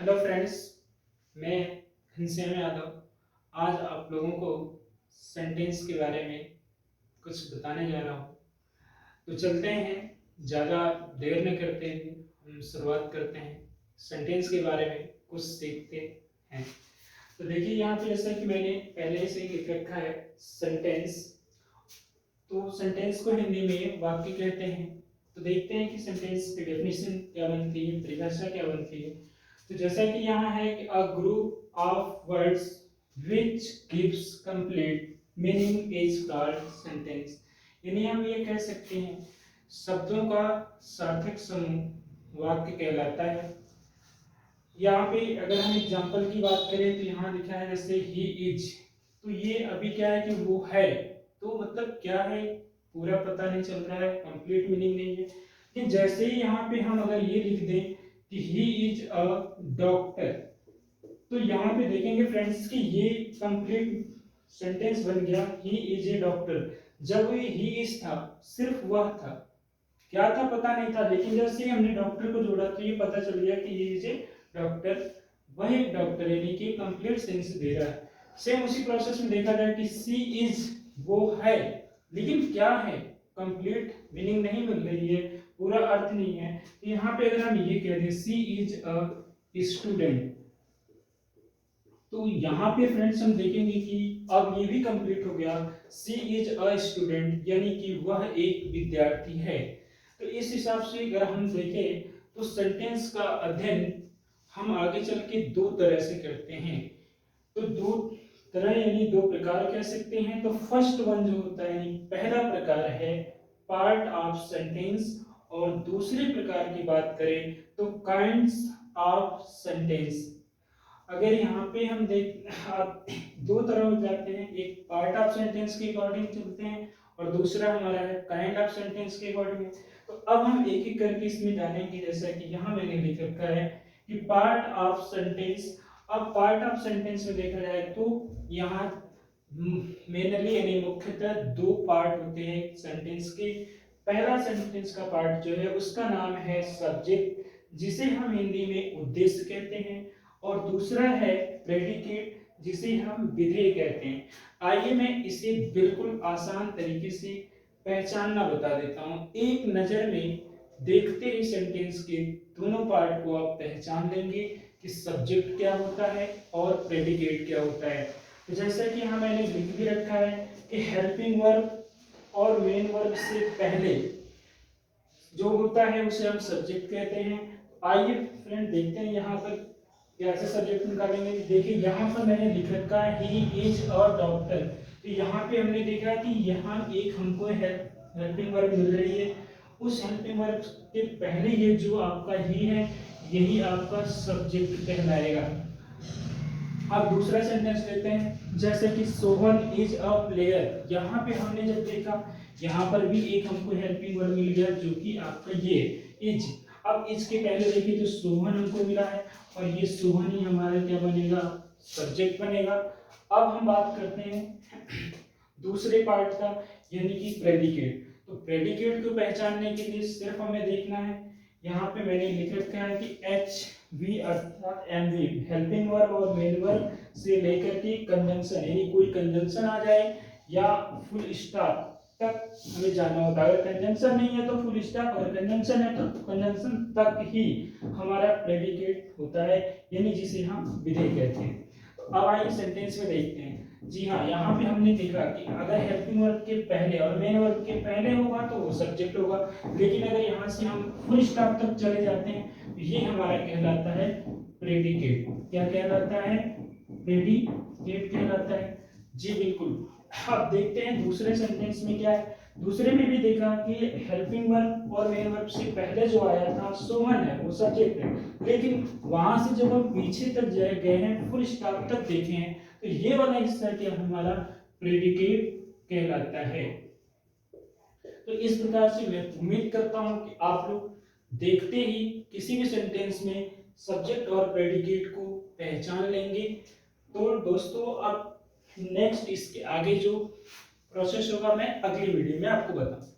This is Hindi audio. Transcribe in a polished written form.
हेलो फ्रेंड्स, मैं घनश्याम यादव आज आप लोगों को सेंटेंस के बारे में कुछ बताने जा रहा हूँ। तो चलते हैं, ज़्यादा देर न करते हुए हम शुरुआत करते हैं, सेंटेंस के बारे में कुछ सीखते हैं। तो देखिए यहाँ पे जैसा कि मैंने पहले से ही लिख रखा है सेंटेंस। तो सेंटेंस को हिंदी में वाक्य कहते हैं। तो देखते हैं कि सेंटेंस की डेफिनेशन क्या बनती है, परिभाषा क्या बनती है। तो जैसा कि यहाँ है कि a group of words which gives complete meaning is called sentence. यानी हम ये कह सकते हैं शब्दों का सार्थक समूह वाक्य कहलाता है। यहाँ पे अगर हम एग्जांपल की बात करें तो यहाँ लिखा है जैसे ही इज, तो ये अभी क्या है कि वो है, तो मतलब क्या है पूरा पता नहीं चल रहा है, कंप्लीट मीनिंग नहीं है। लेकिन जैसे ही यहाँ पे हम अगर ये लिख दें कि ही इज अ डॉक्टर, तो यहाँ पे देखेंगे फ्रेंड्स कि ये कंप्लीट सेंटेंस बन गया ही इज ए डॉक्टर। जब ये ही इज था सिर्फ वह था, क्या था पता नहीं था, लेकिन जैसे ही हमने डॉक्टर को जोड़ा तो ये पता चल गया कि ये इज ए डॉक्टर, वही डॉक्टर यानी कि कंप्लीट सेंस दे रहा है। सेम उसी प्रोसेस में देखा जाए कि सी इज वो है, लेकिन क्या है कंप्लीट मीनिंग नहीं मिल रही है, पूरा अर्थ नहीं है। तो यहाँ पे अगर हम ये कह दें सी इज अ स्टूडेंट, तो यहाँ पे फ्रेंड्स हम देखेंगे कि अब ये भी कंप्लीट हो गया, सी इज अ स्टूडेंट यानी कि वह एक विद्यार्थी है। तो इस हिसाब से अगर हम देखें तो सेंटेंस का अध्ययन हम आगे चल के दो तरह से करते हैं। तो दो तरह यानी दो प्रकार कह सकते हैं। तो फर्स्ट वन जो होता है यानी पहला प्रकार है पार्ट ऑफ सेंटेंस, और दूसरे प्रकार की बात करें तो काइंड्स ऑफ सेंटेंस। अगर यहाँ पे हम देख आप दो तरह हो जाते हैं, एक पार्ट ऑफ सेंटेंस के अकॉर्डिंग चलते हैं और दूसरा हमारा है काइंड ऑफ सेंटेंस के अकॉर्डिंग। तो अब हम एक एक करके इसमें जानेंगे। जैसा कि यहाँ मैंने लिख रखा है कि पार्ट ऑफ सेंटेंस। अब पार्ट ऑफ सेंटेंस में देखा जाए तो यहाँ मेनली यानी मुख्यतः दो पार्ट होते हैं सेंटेंस के। पहला सेंटेंस का पार्ट जो है उसका नाम है सब्जेक्ट, जिसे हम हिंदी में उद्देश्य कहते हैं, और दूसरा है प्रेडिकेट, जिसे हम विधेय कहते हैं। आइए मैं इसे बिल्कुल आसान तरीके से पहचानना बता देता हूं। एक नजर में देखते ही सेंटेंस के दोनों पार्ट को आप पहचान लेंगे कि सब्जेक्ट क्या होता है और प्रेडिकेट क्या होता है। तो जैसा कि यहाँ मैंने लिख भी रखा है कि हेल्पिंग वर्ब और मेन वर्ब से पहले जो होता है उसे हम सब्जेक्ट कहते हैं। आइए फ्रेंड देखते हैं यहाँ पर कैसे सब्जेक्ट निकालेंगे। देखिए यहाँ पर मैंने लिख रखा है ही इज अ डॉक्टर। तो यहाँ पे हमने देखा कि यहाँ एक हमको हेल्पिंग वर्ब मिल रही है, उस हेल्पिंग वर्ब के पहले ये जो आपका ही है यही आपका सब्जेक्ट कहलाएगा। अब दूसरा सेंटेंस लेते हैं, जैसे कि सोहन इज अ प्लेयर। यहाँ पे हमने जब देखा यहाँ पर भी एक हमको हेल्पिंग वर्ड मिल गया जो कि आपका ये इज। अब इसके पहले देखिए तो सोहन हमको मिला है और ये सोहन ही हमारा क्या बनेगा, सब्जेक्ट बनेगा। अब हम बात करते हैं दूसरे पार्ट का यानी कि प्रेडिकेट। तो प्रेडिकेट को पहचानने के लिए सिर्फ हमें देखना है, यहाँ पे मैंने लिख रखा है कि एच वी अर्थात एम वी हेल्पिंग वर्ब और मेन वर्ब से लेकर के कंजंक्शन यानी कोई कंजंक्शन आ जाए या फुल स्टॉप तक हमें जाना होता है। अगर कंजंक्शन नहीं है तो फुल स्टॉप, और कंजंक्शन है तो कंजंक्शन तक ही हमारा प्रेडिकेट होता है यानी जिसे हम विधेय कहते हैं। तो अब आइए सेंटेंस में देखते हैं। जी हाँ, यहाँ पे हमने देखा कि अगर हेल्पिंग वर्ब के पहले और मेन वर्ब के पहले होगा तो वो सब्जेक्ट होगा, लेकिन अगर यहाँ से हम फुल स्टॉप तक चले जाते हैं तो ये हमारा कहलाता है प्रेडिकेट। क्या कहलाता है, प्रेडिकेट कहलाता है। जी बिल्कुल। अब देखते हैं दूसरे सेंटेंस में क्या है। दूसरे में भी देखा कि हेल्पिंग वर्ब और मेन वर्ब से पहले जो आया था सोहन है वो सब्जेक्ट है, लेकिन वहां से जब हम पीछे तक गए हैं फुल स्टॉप तक देखे हैं तो ये वाला हिस्सा क्या हमारा प्रेडिकेट कहलाता है। तो इस प्रकार से मैं उम्मीद करता हूं कि आप लोग देखते ही किसी भी सेंटेंस में सब्जेक्ट और प्रेडिकेट को पहचान लेंगे। तो दोस्तों अब नेक्स्ट इसके आगे जो प्रोसेस होगा मैं अगली वीडियो में आपको बताऊंगा।